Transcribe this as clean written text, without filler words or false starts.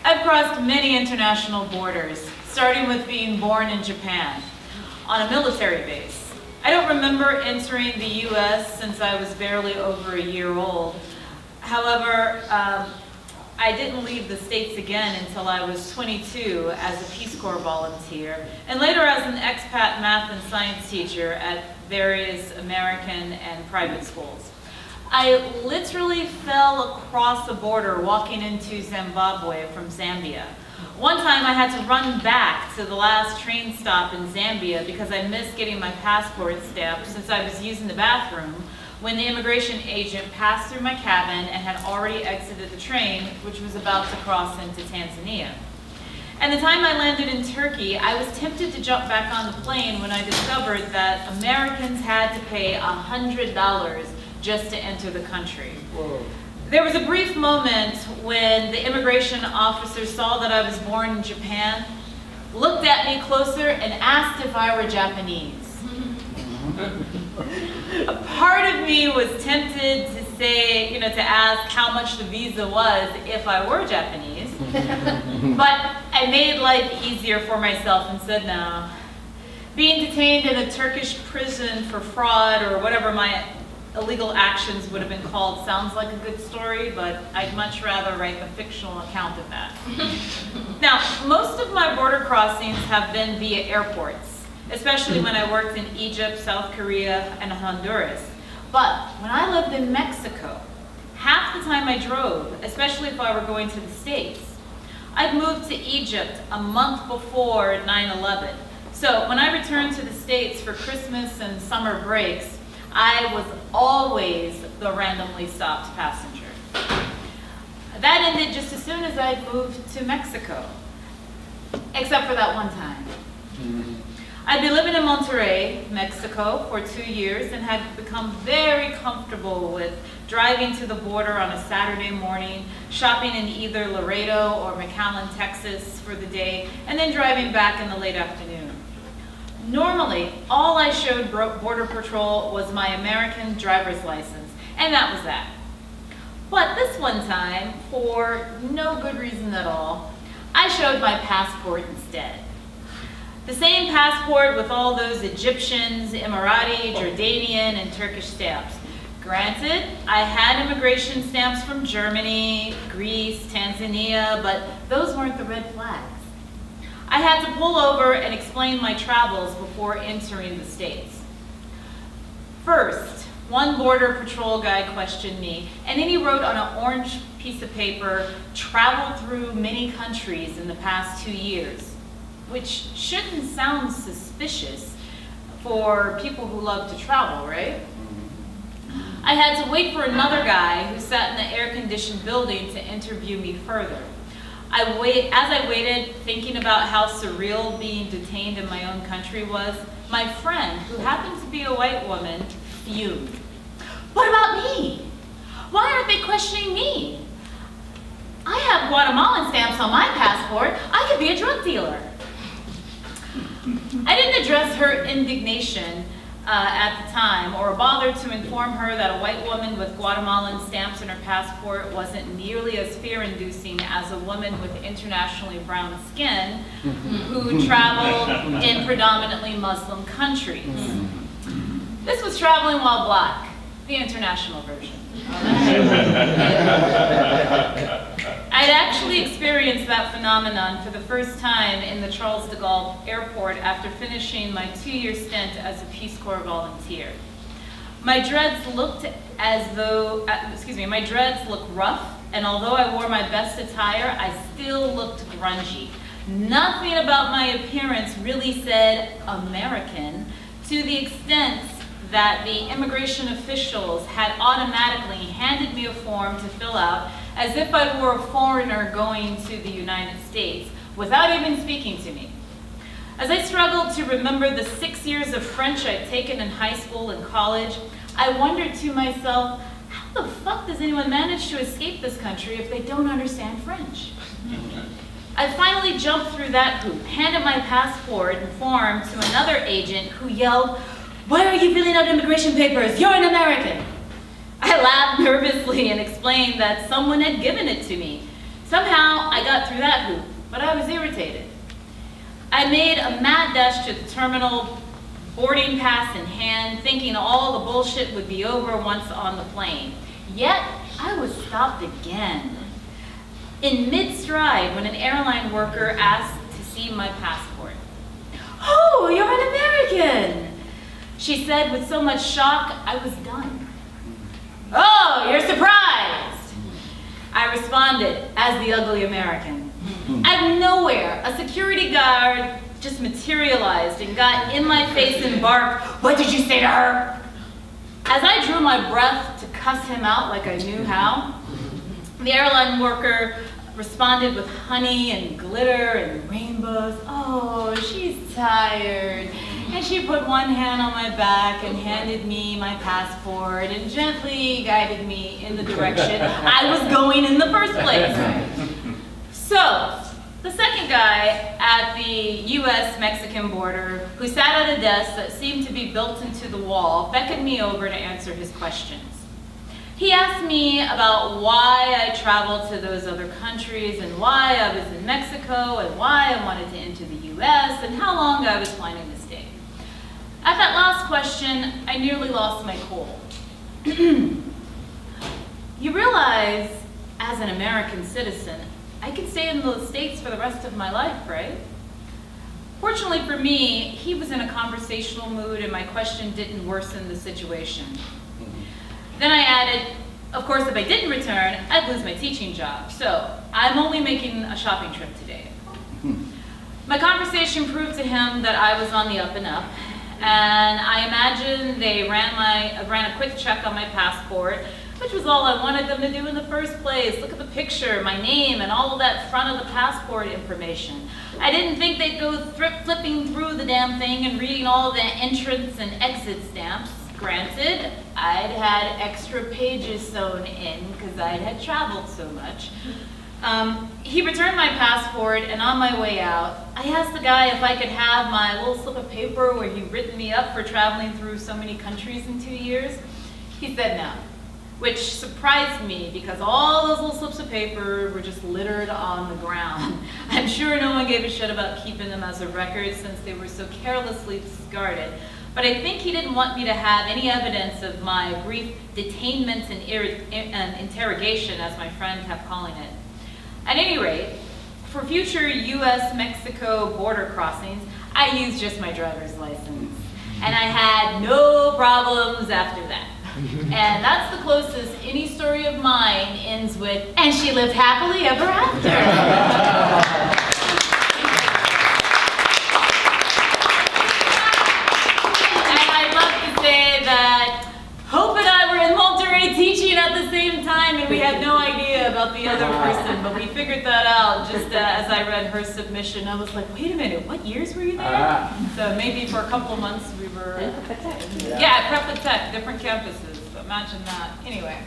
I've crossed many international borders, starting with being born in Japan, on a military base. I don't remember entering the U.S. since I was barely over a year old. However, I didn't leave the States again until I was 22 as a Peace Corps volunteer, and later as an expat math and science teacher at various American and private schools. I literally fell across the border walking into Zimbabwe from Zambia. One time I had to run back to the last train stop in Zambia because I missed getting my passport stamped since I was using the bathroom when the immigration agent passed through my cabin and had already exited the train, which was about to cross into Tanzania. And the time I landed in Turkey, I was tempted to jump back on the plane when I discovered that Americans had to pay $100 just to enter the country. Whoa. There was a brief moment when the immigration officer saw that I was born in Japan, looked at me closer, and asked if I were Japanese. A part of me was tempted to say, to ask how much the visa was if I were Japanese, but I made life easier for myself and said no. Being detained in a Turkish prison for fraud or whatever my illegal actions would have been called sounds like a good story, but I'd much rather write a fictional account of that. Now, most of my border crossings have been via airports, especially when I worked in Egypt, South Korea, and Honduras. But when I lived in Mexico, half the time I drove, especially if I were going to the States, I'd moved to Egypt a month before 9/11. So when I returned to the States for Christmas and summer breaks, I was always the randomly stopped passenger. That ended just as soon as I moved to Mexico, except for that one time. I'd been living in Monterrey, Mexico for 2 years and had become very comfortable with driving to the border on a Saturday morning, shopping in either Laredo or McAllen, Texas for the day, and then driving back in the late afternoon. Normally, all I showed Border Patrol was my American driver's license, and that was that. But this one time, for no good reason at all, I showed my passport instead. The same passport with all those Egyptians, Emirati, Jordanian, and Turkish stamps. Granted, I had immigration stamps from Germany, Greece, Tanzania, but those weren't the red flags. I had to pull over and explain my travels before entering the States. First, one Border Patrol guy questioned me, and then he wrote on an orange piece of paper, "Traveled through many countries in the past 2 years," which shouldn't sound suspicious for people who love to travel, right? I had to wait for another guy who sat in the air-conditioned building to interview me further. As I waited, thinking about how surreal being detained in my own country was, my friend, who happened to be a white woman, fumed. "What about me? Why aren't they questioning me? I have Guatemalan stamps on my passport. I could be a drug dealer." I didn't address her indignation at the time, or bother to inform her that a white woman with Guatemalan stamps in her passport wasn't nearly as fear-inducing as a woman with internationally brown skin who traveled in predominantly Muslim countries. This was traveling while black, the international version. I'd actually experienced that phenomenon for the first time in the Charles de Gaulle airport after finishing my 2-year stint as a Peace Corps volunteer. My dreads looked rough, and although I wore my best attire, I still looked grungy. Nothing about my appearance really said American, to the extent that the immigration officials had automatically handed me a form to fill out as if I were a foreigner going to the United States, without even speaking to me. As I struggled to remember the 6 years of French I'd taken in high school and college, I wondered to myself, how the fuck does anyone manage to escape this country if they don't understand French? I finally jumped through that hoop, handed my passport and form to another agent who yelled, "Why are you filling out immigration papers? You're an American!" I laughed nervously and explained that someone had given it to me. Somehow, I got through that hoop, but I was irritated. I made a mad dash to the terminal, boarding pass in hand, thinking all the bullshit would be over once on the plane. Yet, I was stopped again. In mid-stride, when an airline worker asked to see my passport. "Oh, you're an American!" she said with so much shock, I was done. "Oh, you're surprised!" I responded as the ugly American. Out of nowhere, a security guard just materialized and got in my face and barked, "What did you say to her?" As I drew my breath to cuss him out like I knew how, the airline worker responded with honey and glitter and rainbows. "Oh, she's tired." And she put one hand on my back and handed me my passport and gently guided me in the direction I was going in the first place. So, the second guy at the US-Mexican border, who sat at a desk that seemed to be built into the wall, beckoned me over to answer his questions. He asked me about why I traveled to those other countries and why I was in Mexico and why I wanted to enter the US and how long I was planning to stay. At that last question, I nearly lost my cool. You realize, as an American citizen, I can stay in the States for the rest of my life, right? Fortunately for me, he was in a conversational mood and my question didn't worsen the situation. Then I added, of course, if I didn't return, I'd lose my teaching job, so I'm only making a shopping trip today. My conversation proved to him that I was on the up and up, and I imagine they ran a quick check on my passport, which was all I wanted them to do in the first place. Look at the picture, my name, and all of that front of the passport information. I didn't think they'd go flipping through the damn thing and reading all the entrance and exit stamps. Granted, I'd had extra pages sewn in because I had traveled so much. He returned my passport, and on my way out, I asked the guy if I could have my little slip of paper where he'd written me up for traveling through so many countries in 2 years. He said no, which surprised me because all those little slips of paper were just littered on the ground. I'm sure no one gave a shit about keeping them as a record since they were so carelessly discarded. But I think he didn't want me to have any evidence of my brief detainment and interrogation, as my friend kept calling it. At any rate, for future US-Mexico border crossings, I used just my driver's license. And I had no problems after that. And that's the closest any story of mine ends with, "And she lived happily ever after." Hope and I were in Monterey teaching at the same time, and we had no idea about the other person, but we figured that out just as I read her submission. I was like, wait a minute, what years were you there? So maybe for a couple of months we were, yeah, Prep Tech, different campuses, so imagine that. Anyway.